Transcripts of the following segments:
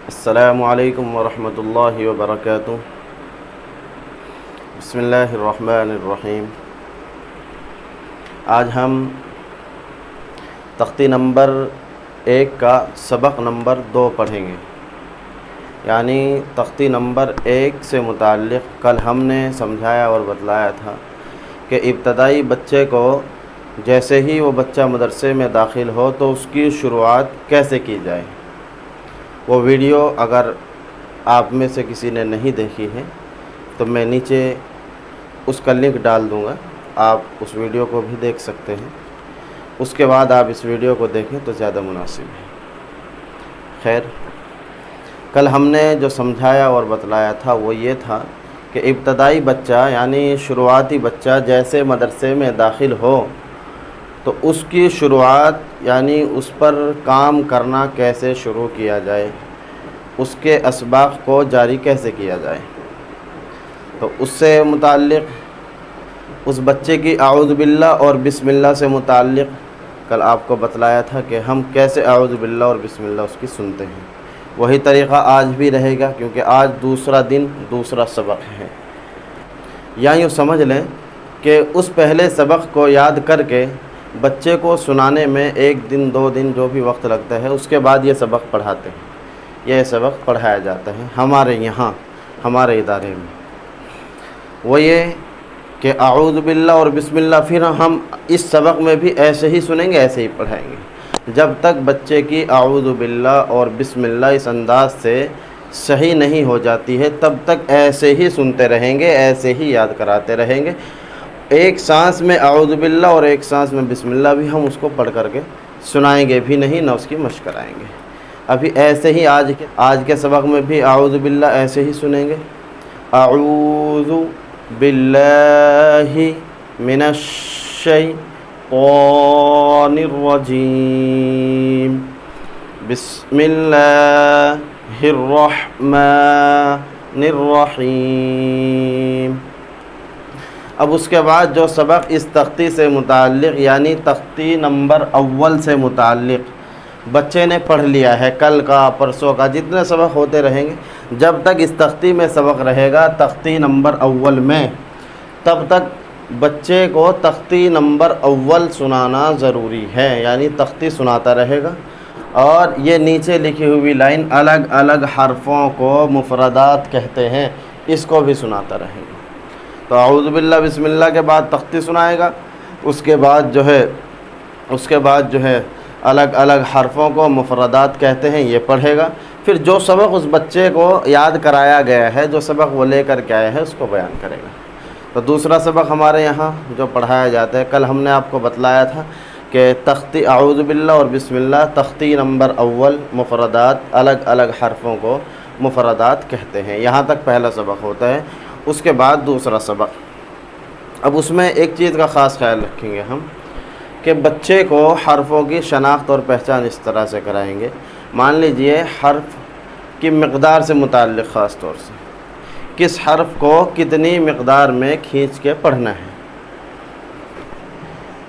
السلام علیکم ورحمۃ اللہ وبرکاتہ۔ بسم اللہ الرحمن الرحیم۔ آج ہم تختی نمبر 1 کا سبق نمبر 2 پڑھیں گے، یعنی تختی نمبر 1 سے متعلق کل ہم نے سمجھایا اور بتلایا تھا کہ ابتدائی بچے کو جیسے ہی وہ بچہ مدرسے میں داخل ہو تو اس کی شروعات کیسے کی جائے۔ وہ ویڈیو اگر آپ میں سے کسی نے نہیں دیکھی ہے تو میں نیچے اس کا لنک ڈال دوں گا، آپ اس ویڈیو کو بھی دیکھ سکتے ہیں، اس کے بعد آپ اس ویڈیو کو دیکھیں تو زیادہ مناسب ہے۔ خیر، کل ہم نے جو سمجھایا اور بتلایا تھا وہ یہ تھا کہ ابتدائی بچہ یعنی شروعاتی بچہ جیسے مدرسے میں داخل ہو تو اس کی شروعات یعنی اس پر کام کرنا کیسے شروع کیا جائے، اس کے اسباق کو جاری کیسے کیا جائے۔ تو اس سے متعلق اس بچے کی اعوذ باللہ اور بسم اللہ سے متعلق کل آپ کو بتلایا تھا کہ ہم کیسے اعوذ باللہ اور بسم اللہ اس کی سنتے ہیں۔ وہی طریقہ آج بھی رہے گا، کیونکہ آج دوسرا دن دوسرا سبق ہے۔ یا یوں سمجھ لیں کہ اس پہلے سبق کو یاد کر کے بچے کو سنانے میں 1 دن 2 دن جو بھی وقت لگتا ہے، اس کے بعد یہ سبق پڑھاتے ہیں، یہ سبق پڑھایا جاتا ہے ہمارے یہاں ہمارے ادارے میں۔ وہ یہ کہ اعوذ باللہ اور بسم اللہ پھر ہم اس سبق میں بھی ایسے ہی سنیں گے، ایسے ہی پڑھائیں گے، جب تک بچے کی اعوذ باللہ اور بسم اللہ اس انداز سے صحیح نہیں ہو جاتی ہے تب تک ایسے ہی سنتے رہیں گے، ایسے ہی یاد کراتے رہیں گے۔ ایک سانس میں اعوذ باللہ اور ایک سانس میں بسم اللہ بھی ہم اس کو پڑھ کر کے سنائیں گے بھی نہیں، نہ اس کی مشق کرائیں گے۔ ابھی ایسے ہی آج کے سبق میں بھی اعوذ باللہ ایسے ہی سنیں گے، اعوذ باللہ من الشیطان الرجیم، بسم اللہ الرحمن الرحیم۔ اب اس کے بعد جو سبق اس تختی سے متعلق یعنی تختی نمبر 1 سے متعلق بچے نے پڑھ لیا ہے، کل کا پرسوں کا جتنے سبق ہوتے رہیں گے، جب تک اس تختی میں سبق رہے گا تختی نمبر 1 میں، تب تک بچے کو تختی نمبر 1 سنانا ضروری ہے، یعنی تختی سناتا رہے گا۔ اور یہ نیچے لکھی ہوئی لائن الگ الگ حرفوں کو مفردات کہتے ہیں، اس کو بھی سناتا رہے گا۔ تو اعوذ باللہ بسم اللہ کے بعد تختی سنائے گا، اس کے بعد جو ہے الگ الگ حرفوں کو مفردات کہتے ہیں یہ پڑھے گا۔ پھر جو سبق اس بچے کو یاد کرایا گیا ہے، جو سبق وہ لے کر کے آیا ہے، اس کو بیان کرے گا۔ تو دوسرا سبق ہمارے یہاں جو پڑھایا جاتا ہے، کل ہم نے آپ کو بتلایا تھا کہ تختی اعوذ باللہ اور بسم اللہ تختی نمبر 1 مفردات الگ الگ حرفوں کو مفردات کہتے ہیں۔ یہاں تک پہلا سبق ہوتا ہے، اس کے بعد دوسرا سبق۔ اب اس میں ایک چیز کا خاص خیال رکھیں گے ہم کہ بچے کو حرفوں کی شناخت اور پہچان اس طرح سے کرائیں گے۔ مان لیجئے حرف کی مقدار سے متعلق خاص طور سے کس حرف کو کتنی مقدار میں کھینچ کے پڑھنا ہے،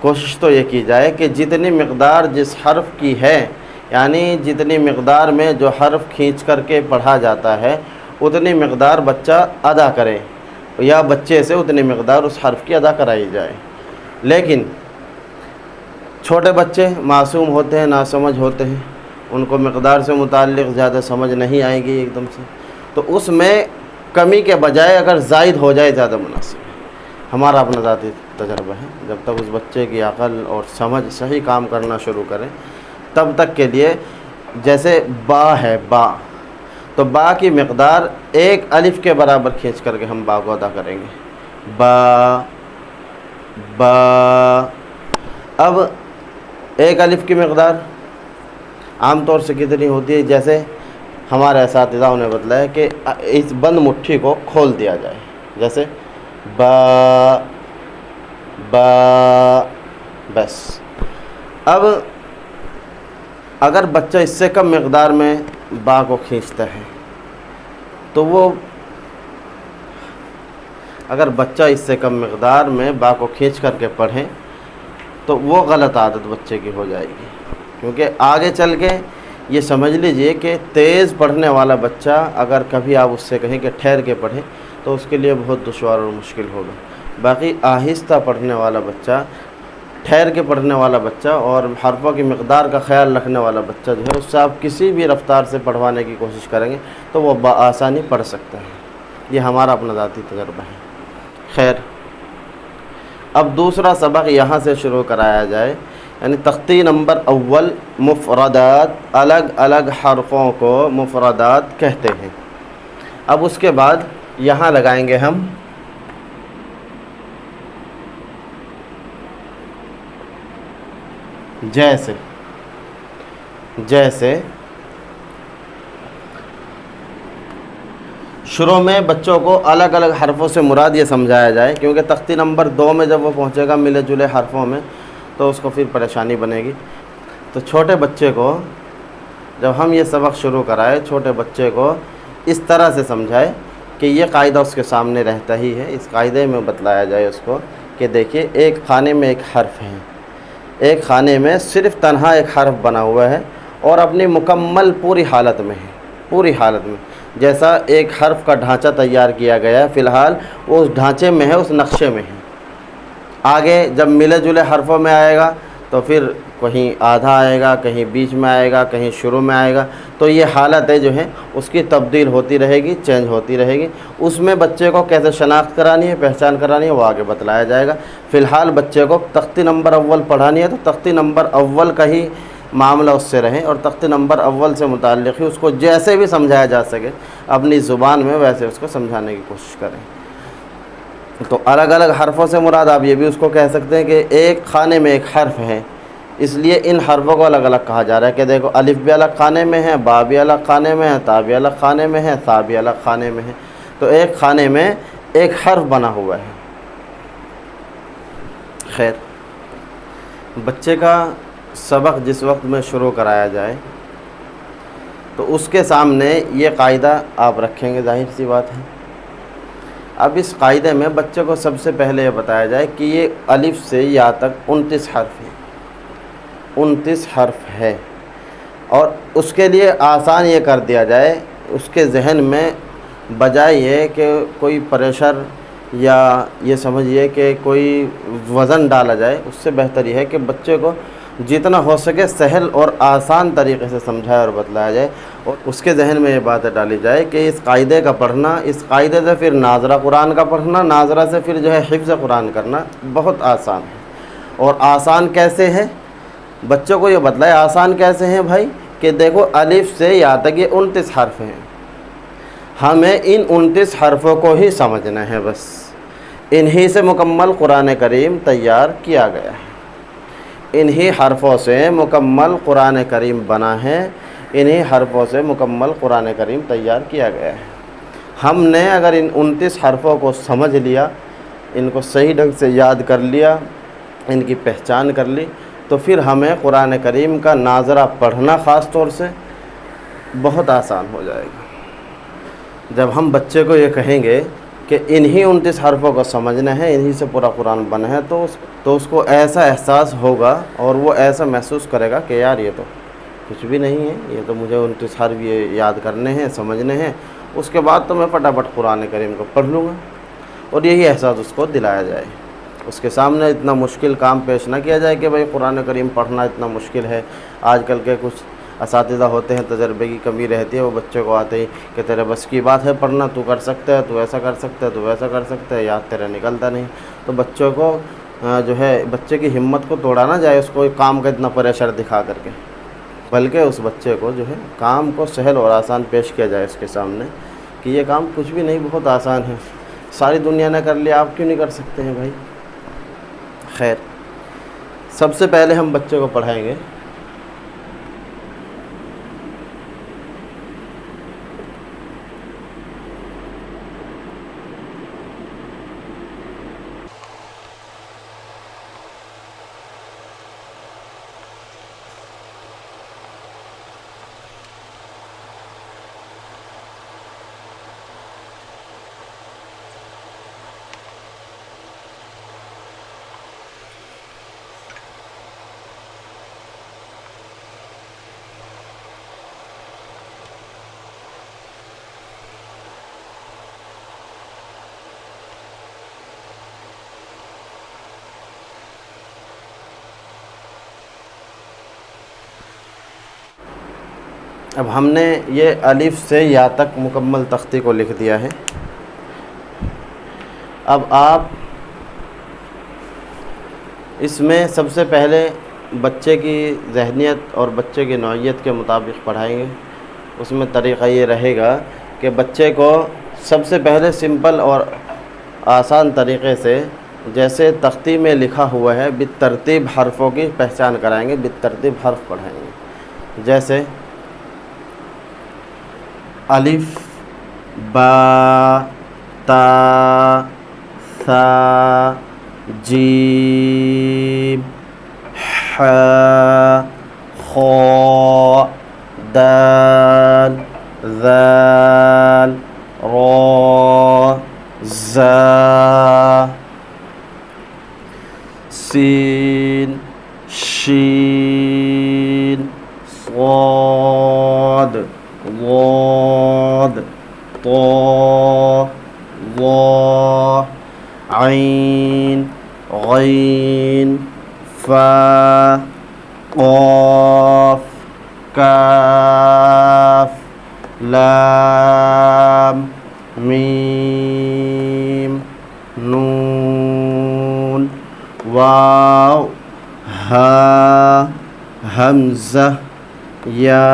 کوشش تو یہ کی جائے کہ جتنی مقدار جس حرف کی ہے، یعنی جتنی مقدار میں جو حرف کھینچ کر کے پڑھا جاتا ہے اتنی مقدار بچہ ادا کرے، یا بچے سے اتنی مقدار اس حرف کی ادا کرائی جائے۔ لیکن چھوٹے بچے معصوم ہوتے ہیں، ناسمجھ ہوتے ہیں، ان کو مقدار سے متعلق زیادہ سمجھ نہیں آئے گی ایک دم سے، تو اس میں کمی کے بجائے اگر زائد ہو جائے زیادہ مناسب ہے۔ ہمارا اپنا ذاتی تجربہ ہے، جب تک اس بچے کی عقل اور سمجھ صحیح کام کرنا شروع کرے تب تک کے لیے، جیسے با ہے، با تو با کی مقدار 1 الف کے برابر کھینچ کر کے ہم با کو ادا کریں گے، با با۔ اب 1 الف کی مقدار عام طور سے کتنی ہوتی ہے؟ جیسے ہمارے اساتذہ نے بتلایا کہ اس بند مٹھی کو کھول دیا جائے، جیسے با با، بس۔ اب اگر بچہ اس سے کم مقدار میں با کو کھینچتا ہے تو اگر بچہ اس سے کم مقدار میں با کو کھینچ کر کے پڑھیں تو وہ غلط عادت بچے کی ہو جائے گی، کیونکہ آگے چل کے یہ سمجھ لیجئے کہ تیز پڑھنے والا بچہ اگر کبھی آپ اس سے کہیں کہ ٹھہر کے پڑھے تو اس کے لیے بہت دشوار اور مشکل ہوگا۔ باقی آہستہ پڑھنے والا بچہ، ٹھہر کے پڑھنے والا بچہ اور حرفوں کی مقدار کا خیال رکھنے والا بچہ جو ہے، اس سے آپ کسی بھی رفتار سے پڑھوانے کی کوشش کریں گے تو وہ بآسانی پڑھ سکتا ہے۔ یہ ہمارا اپنا ذاتی تجربہ ہے۔ خیر، اب دوسرا سبق یہاں سے شروع کرایا جائے، یعنی تختی نمبر اول مفردات، الگ الگ حرفوں کو مفردات کہتے ہیں۔ اب اس کے بعد یہاں لگائیں گے ہم جیسے شروع میں بچوں کو الگ الگ حرفوں سے مراد یہ سمجھایا جائے، کیونکہ تختی نمبر 2 میں جب وہ پہنچے گا ملے جلے حرفوں میں تو اس کو پھر پریشانی بنے گی۔ تو چھوٹے بچے کو جب ہم یہ سبق شروع کرائے، چھوٹے بچے کو اس طرح سے سمجھائے کہ یہ قاعدہ اس کے سامنے رہتا ہی ہے، اس قاعدے میں بتلایا جائے اس کو کہ دیکھیے ایک خانے میں ایک حرف ہے، ایک خانے میں صرف تنہا ایک حرف بنا ہوا ہے اور اپنی مکمل پوری حالت میں ہے، پوری حالت میں جیسا ایک حرف کا ڈھانچہ تیار کیا گیا ہے، فی الحال وہ اس ڈھانچے میں ہے، اس نقشے میں ہے۔ آگے جب ملے جلے حرفوں میں آئے گا تو پھر کہیں آدھا آئے گا، کہیں بیچ میں آئے گا، کہیں شروع میں آئے گا، تو یہ حالتیں جو ہیں اس کی تبدیل ہوتی رہے گی، چینج ہوتی رہے گی۔ اس میں بچے کو کیسے شناخت کرانی ہے، پہچان کرانی ہے، وہ آگے بتلایا جائے گا۔ فی الحال بچے کو تختی نمبر اول پڑھانی ہے تو تختی نمبر اول کا ہی معاملہ اس سے رہے اور تختی نمبر اول سے متعلق ہی اس کو جیسے بھی سمجھایا جا سکے اپنی زبان میں ویسے اس کو سمجھانے کی کوشش کریں۔ تو الگ الگ حرفوں سے مراد آپ یہ بھی اس کو کہہ سکتے ہیں کہ ایک خانے میں ایک حرف ہے، اس لیے ان حرفوں کو الگ الگ کہا جا رہا ہے کہ دیکھو الف بھی الگ خانے میں ہے، با بھی الگ خانے میں ہے، تا بھی الگ خانے میں ہے، ثا بھی الگ خانے میں ہے، تو ایک خانے میں ایک حرف بنا ہوا ہے۔ خیر، بچے کا سبق جس وقت میں شروع کرایا جائے تو اس کے سامنے یہ قاعدہ آپ رکھیں گے، ظاہر سی بات ہے۔ اب اس قاعدے میں بچے کو سب سے پہلے یہ بتایا جائے کہ یہ الف سے یا تک 29 حرف ہے، 29 حرف ہے، اور اس کے لیے آسان یہ کر دیا جائے، اس کے ذہن میں بجائے یہ کہ کوئی پریشر یا یہ سمجھیے کہ کوئی وزن ڈالا جائے، اس سے بہتر یہ ہے کہ بچے کو جتنا ہو سکے سہل اور آسان طریقے سے سمجھایا اور بتلایا جائے، اور اس کے ذہن میں یہ بات ڈالی جائے کہ اس قاعدے کا پڑھنا، اس قاعدے سے پھر ناظرہ قرآن کا پڑھنا، ناظرہ سے پھر جو ہے حفظ قرآن کرنا بہت آسان ہے۔ اور آسان کیسے ہے، بچوں کو یہ بتلائے آسان کیسے ہیں بھائی، کہ دیکھو الف سے یا تک یہ 29 حرف ہیں، ہمیں ان 29 حرفوں کو ہی سمجھنا ہے، بس انہی سے مکمل قرآن کریم تیار کیا گیا ہے، انہی حرفوں سے مکمل قرآن کریم بنا ہے، انہی حرفوں سے مکمل قرآن کریم تیار کیا گیا ہے۔ ہم نے اگر ان 29 حرفوں کو سمجھ لیا، ان کو صحیح ڈھنگ سے یاد کر لیا، ان کی پہچان کر لی، تو پھر ہمیں قرآن کریم کا ناظرہ پڑھنا خاص طور سے بہت آسان ہو جائے گا۔ جب ہم بچے کو یہ کہیں گے کہ انہی 29 حرفوں کو سمجھنا ہے، انہی سے پورا قرآن بنا ہے، تو اس کو ایسا احساس ہوگا اور وہ ایسا محسوس کرے گا کہ یار یہ تو کچھ بھی نہیں ہے، یہ تو مجھے 29 حرف یہ یاد کرنے ہیں، سمجھنے ہیں، اس کے بعد تو میں فٹافٹ قرآن کریم کو پڑھ لوں گا۔ اور یہی احساس اس کو دلایا جائے، اس کے سامنے اتنا مشکل کام پیش نہ کیا جائے کہ بھائی قرآن کریم پڑھنا اتنا مشکل ہے۔ آج کل کے کچھ اساتذہ ہوتے ہیں، تجربے کی کمی رہتی ہے، وہ بچے کو آتے ہی کہ تیرے بس کی بات ہے پڑھنا، تو کر سکتا ہے، تو ایسا کر سکتا ہے، تو ویسا کر سکتا ہے، یاد تیرا نکلتا نہیں۔ تو بچوں کو جو ہے بچے کی ہمت کو توڑا نہ جائے اس کو کام کا اتنا پریشر دکھا کر کے، بلکہ اس بچے کو جو ہے کام کو سہل اور آسان پیش کیا جائے اس کے سامنے کہ یہ کام کچھ بھی نہیں، بہت آسان ہے، ساری دنیا نے کر لیا، آپ کیوں نہیں کر سکتے ہیں بھائی۔ خیر، سب سے پہلے ہم بچے کو پڑھائیں گے اب ہم نے یہ الف سے یا تک مکمل تختی کو لکھ دیا ہے۔ اب آپ اس میں سب سے پہلے بچے کی ذہنیت اور بچے کی نوعیت کے مطابق پڑھائیں گے۔ اس میں طریقہ یہ رہے گا کہ بچے کو سب سے پہلے سمپل اور آسان طریقے سے جیسے تختی میں لکھا ہوا ہے بالترتیب حرفوں کی پہچان کرائیں گے، بالترتیب حرف پڑھائیں گے۔ جیسے الف، با، تا، ثا، جیم، ح، خا، دال، ذال، را، زا، سین، شین، صاد، ضاد، طا، ظا، عین، غین، فا، قاف، کاف، لام، میم، نون، واو، ہا، حمزہ، یا۔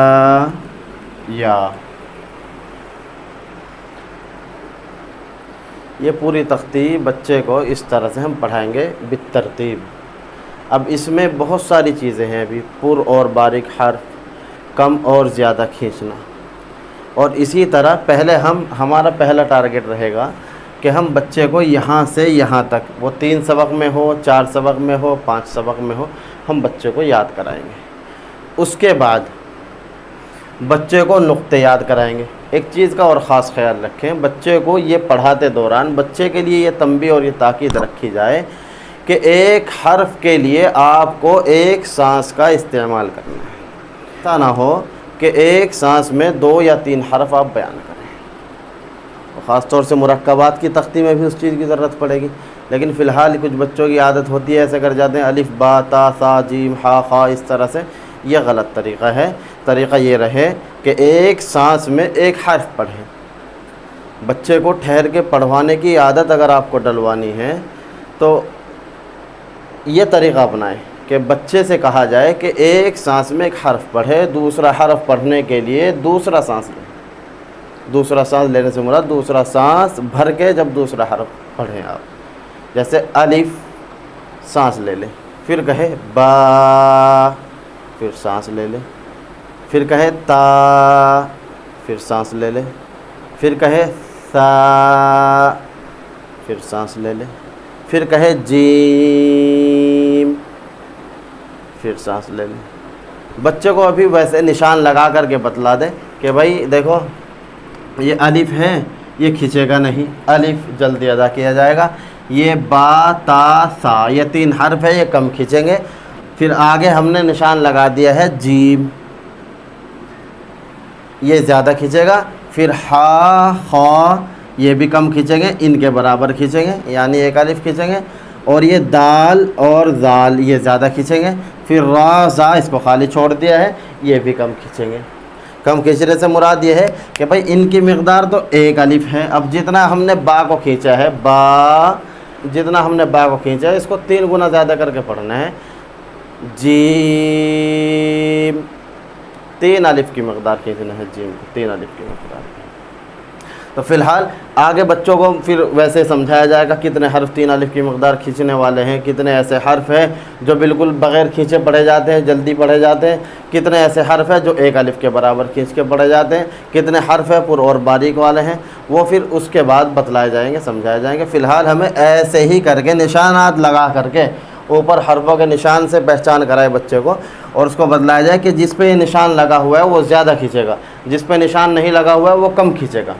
یہ پوری تختی بچے کو اس طرح سے ہم پڑھائیں گے بالترتیب۔ اب اس میں بہت ساری چیزیں ہیں، ابھی پر اور باریک حرف، کم اور زیادہ کھینچنا، اور اسی طرح پہلے ہمارا پہلا ٹارگٹ رہے گا کہ ہم بچے کو یہاں سے یہاں تک، وہ 3 سبق میں ہو، 4 سبق میں ہو، 5 سبق میں ہو، ہم بچے کو یاد کرائیں گے۔ اس کے بعد بچے کو نقطے یاد کرائیں گے۔ ایک چیز کا اور خاص خیال رکھیں، بچے کو یہ پڑھاتے دوران بچے کے لیے یہ تنبیہ اور یہ تاکید رکھی جائے کہ ایک حرف کے لیے آپ کو ایک سانس کا استعمال کرنا ہے۔ ایسا نہ ہو کہ ایک سانس میں 2 یا 3 حرف آپ بیان کریں۔ خاص طور سے مرکبات کی تختی میں بھی اس چیز کی ضرورت پڑے گی، لیکن فی الحال کچھ بچوں کی عادت ہوتی ہے ایسے کر جاتے ہیں، الف، با، تا، ثا، جیم، ہا، خا، اس طرح سے۔ یہ غلط طریقہ ہے۔ طریقہ یہ رہے کہ ایک سانس میں ایک حرف پڑھیں۔ بچے کو ٹھہر کے پڑھوانے کی عادت اگر آپ کو ڈلوانی ہے تو یہ طریقہ اپنائیں کہ بچے سے کہا جائے کہ ایک سانس میں ایک حرف پڑھے، دوسرا حرف پڑھنے کے لیے دوسرا سانس لیں۔ دوسرا سانس لینے سے مراد دوسرا سانس بھر کے جب دوسرا حرف پڑھیں آپ، جیسے الف، سانس لے لیں، پھر کہے با، پھر سانس لے لیں، پھر کہے تا، پھر سانس لے لیں، پھر کہے ثا، پھر سانس لے لیں، پھر کہے جیم، پھر سانس لے لیں۔ بچے کو ابھی ویسے نشان لگا کر کے بتلا دیں کہ بھائی دیکھو یہ الف ہے، یہ کھینچے گا نہیں، الف جلدی ادا کیا جائے گا، یہ با، تا، ثا، یہ 3 حرف ہے، یہ کم کھینچیں گے۔ پھر آگے ہم نے نشان لگا دیا ہے جیم، یہ زیادہ کھینچے گا، پھر ہا، خا، یہ بھی کم کھینچیں گے، ان کے برابر کھینچیں گے، یعنی 1 الف کھینچیں گے، اور یہ دال اور ذال یہ زیادہ کھینچیں گے، پھر را، زا، اس کو خالی چھوڑ دیا ہے، یہ بھی کم کھینچیں گے۔ کم کھینچنے سے مراد یہ ہے کہ بھائی ان کی مقدار تو 1 الف ہے، اب جتنا ہم نے با کو کھینچا ہے، جتنا ہم نے با کو کھینچا ہے اس کو 3 گنا زیادہ کر کے پڑھنا ہے۔ جیم، 3 الف کی مقدار کھینچنا ہے، جیم کو 3 الف کی مقدار۔ تو فی الحال آگے بچوں کو پھر ویسے سمجھایا جائے گا کتنے حرف 3 الف کی مقدار کھینچنے والے ہیں، کتنے ایسے حرف ہیں جو بالکل بغیر کھینچے پڑھے جاتے ہیں، جلدی پڑھے جاتے ہیں، کتنے ایسے حرف ہیں جو 1 الف کے برابر کھینچ کے پڑھے جاتے ہیں، کتنے حرف ہیں پر اور باریک والے ہیں، وہ پھر اس کے بعد بتلائے جائیں گے، سمجھائے جائیں گے۔ فی الحال ہمیں ایسے ہی کر کے نشانات لگا کر کے اوپر حرفوں کے نشان سے پہچان کرائے بچے کو، اور اس کو بتلایا جائے کہ جس پہ یہ نشان لگا ہوا ہے وہ زیادہ کھینچے گا، جس پہ نشان نہیں لگا ہوا ہے وہ کم کھینچے گا۔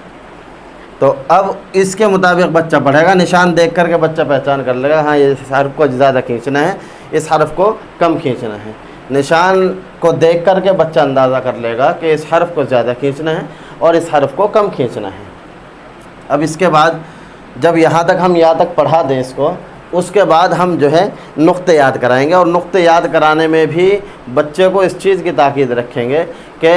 تو اب اس کے مطابق بچہ پڑھے گا، نشان دیکھ کر کے بچہ پہچان کر لے گا، ہاں اس حرف کو زیادہ کھینچنا ہے، اس حرف کو کم کھینچنا ہے۔ نشان کو دیکھ کر کے بچہ اندازہ کر لے گا کہ اس حرف کو زیادہ کھینچنا ہے اور اس حرف کو کم کھینچنا ہے۔ اب اس کے بعد جب یہاں تک ہم یہاں تک پڑھا دیں اس کو، اس کے بعد ہم جو ہے نقطے یاد کرائیں گے، اور نقطے یاد کرانے میں بھی بچے کو اس چیز کی تاکید رکھیں گے کہ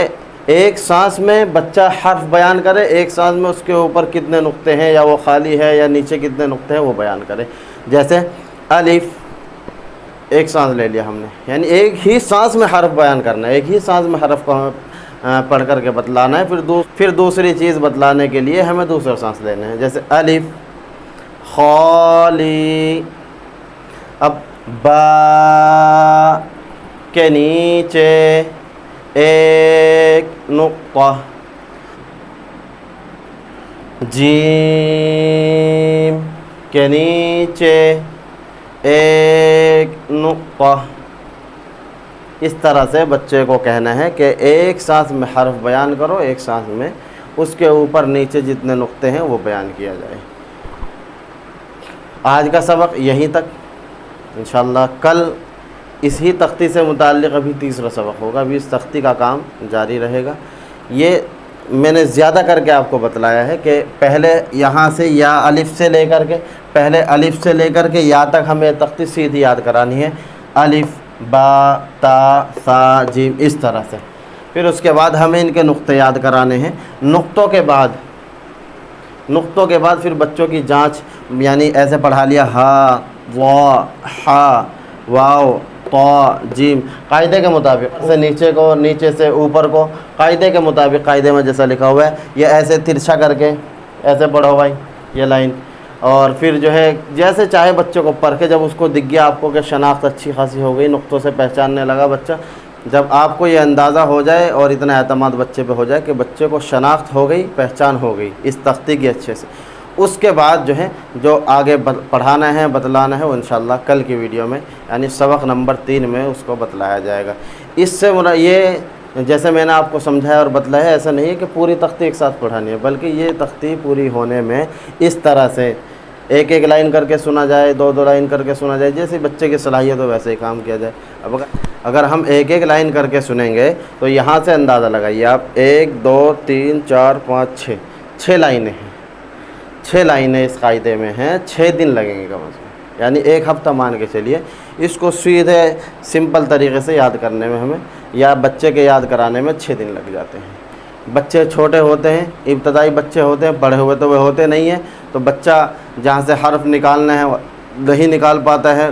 ایک سانس میں بچہ حرف بیان کرے، ایک سانس میں اس کے اوپر کتنے نقطے ہیں یا وہ خالی ہے یا نیچے کتنے نقطے ہیں وہ بیان کرے۔ جیسے الف، ایک سانس لے لیا ہم نے، یعنی ایک ہی سانس میں حرف بیان کرنا ہے، ایک ہی سانس میں حرف کو ہمیں پڑھ کر کے بتلانا ہے، پھر دوسری چیز بتلانے کے لیے ہمیں دوسرا سانس لینا ہے۔ جیسے الف خالی، اب با کے نیچے ایک نقطہ، جیم کے نیچے ایک نقطہ۔ اس طرح سے بچے کو کہنا ہے کہ ایک سانس میں حرف بیان کرو، ایک سانس میں اس کے اوپر نیچے جتنے نقطے ہیں وہ بیان کیا جائے۔ آج کا سبق یہیں تک، انشاءاللہ کل اسی تختی سے متعلق ابھی تیسرا سبق ہوگا، ابھی اس تختی کا کام جاری رہے گا۔ یہ میں نے زیادہ کر کے آپ کو بتلایا ہے کہ پہلے یہاں سے یا الف سے لے کر کے، پہلے الف سے لے کر کے یا تک ہمیں تختی سیدھی یاد کرانی ہے، الف با تا سا جیم، اس طرح سے۔ پھر اس کے بعد ہمیں ان کے نقطے یاد کرانے ہیں۔ نقطوں کے بعد پھر بچوں کی جانچ، یعنی ایسے پڑھا لیا ہا وا ہا واو طا جیم، قاعدے کے مطابق سے نیچے کو، نیچے سے اوپر کو، قاعدے کے مطابق، قاعدے میں جیسا لکھا ہوا ہے یہ ایسے ترچھا کر کے ایسے پڑھو بھائی یہ لائن، اور پھر جو ہے جیسے چاہے بچے کو پڑھ کے، جب اس کو دکھ گیا آپ کو کہ شناخت اچھی خاصی ہو گئی، نقطوں سے پہچاننے لگا بچہ، جب آپ کو یہ اندازہ ہو جائے اور اتنا اعتماد بچے پہ ہو جائے کہ بچے کو شناخت ہو گئی، پہچان ہو گئی اس تختی کی اچھے سے، اس کے بعد جو ہے جو آگے پڑھانا ہے بتلانا ہے وہ انشاءاللہ کل کی ویڈیو میں، یعنی سبق نمبر 3 میں اس کو بتلایا جائے گا۔ اس سے یہ جیسے میں نے آپ کو سمجھایا اور بتلایا ہے، ایسا نہیں ہے کہ پوری تختی ایک ساتھ پڑھانی ہے، بلکہ یہ تختی پوری ہونے میں اس طرح سے ایک ایک لائن کر کے سنا جائے، دو دو لائن کر کے سنا جائے، جیسے بچے کی صلاحیت ہو ویسے ہی کام کیا جائے۔ اب اگر ہم ایک ایک لائن کر کے سنیں گے تو یہاں سے اندازہ لگائیے آپ، 1 2 3 4 5 6 لائنیں ہیں، 6 لائنیں اس قاعدے میں ہیں، 6 دن لگیں گے کم از کم، یعنی 1 ہفتہ مان کے چلیے۔ اس کو سیدھے سمپل طریقے سے یاد کرنے میں ہمیں، یا بچے کے یاد کرانے میں 6 دن لگ جاتے ہیں۔ بچے چھوٹے ہوتے ہیں، ابتدائی بچے ہوتے ہیں، پڑھے ہوئے تو وہ ہوتے نہیں ہیں، تو بچہ جہاں سے حرف نکالنا ہے نہیں نکال پاتا ہے،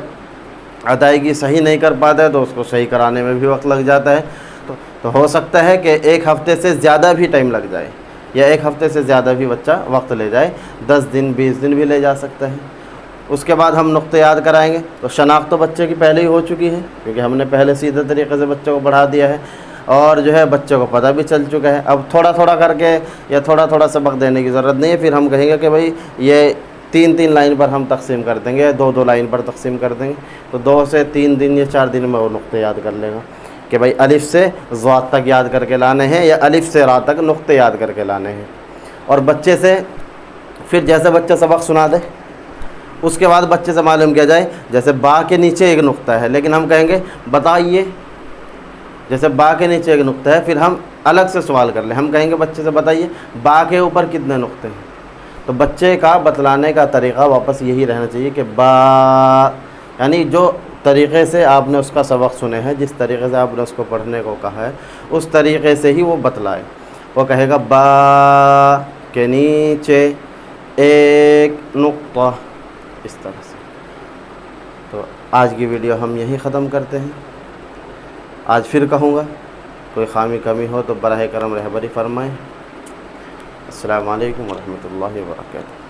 ادائیگی صحیح نہیں کر پاتا ہے، تو اس کو صحیح کرانے میں بھی وقت لگ جاتا ہے۔ تو ہو سکتا ہے کہ 1 ہفتے سے زیادہ بھی ٹائم لگ جائے، یا 1 ہفتے سے زیادہ بھی بچہ وقت لے جائے، 10 دن 20 دن بھی لے جا سکتا ہے۔ اس کے بعد ہم نقطے یاد کرائیں گے، تو شناخت تو بچے کی پہلے ہی ہو چکی ہے، کیونکہ ہم نے پہلے سیدھے طریقے سے بچے کو پڑھا دیا ہے، اور جو ہے بچے کو پتہ بھی چل چکا ہے۔ اب تھوڑا تھوڑا کر کے یا تھوڑا تھوڑا سبق دینے کی ضرورت نہیں ہے، پھر ہم کہیں گے کہ بھائی یہ 3 لائن پر ہم تقسیم کر دیں گے، 2 لائن پر تقسیم کر دیں گے، تو 2 سے 3 دن یا 4 دن میں وہ نقطے یاد کر لے گا کہ بھائی الف سے ضاد تک یاد کر کے لانے ہیں، یا الف سے را تک نقطے یاد کر کے لانے ہیں۔ اور بچے سے پھر جیسے بچہ سبق سنا دے، اس کے بعد بچے سے معلوم کیا جائے، جیسے با کے نیچے ایک نقطہ ہے، لیکن ہم کہیں گے بتائیے، جیسے با کے نیچے ایک نقطہ ہے، پھر ہم الگ سے سوال کر لیں، ہم کہیں گے بچے سے بتائیے با کے اوپر کتنے نقطے ہیں۔ تو بچے کا بتلانے کا طریقہ واپس یہی رہنا چاہیے کہ با، یعنی جو طریقے سے آپ نے اس کا سبق سنے ہیں، جس طریقے سے آپ نے اس کو پڑھنے کو کہا ہے، اس طریقے سے ہی وہ بتلائے۔ وہ کہے گا با کے نیچے ایک نقطہ، اس طرح سے۔ تو آج کی ویڈیو ہم یہی ختم کرتے ہیں۔ آج پھر کہوں گا کوئی خامی کمی ہو تو براہ کرم رہبری فرمائیں۔ السلام علیکم ورحمۃ اللہ وبرکاتہ۔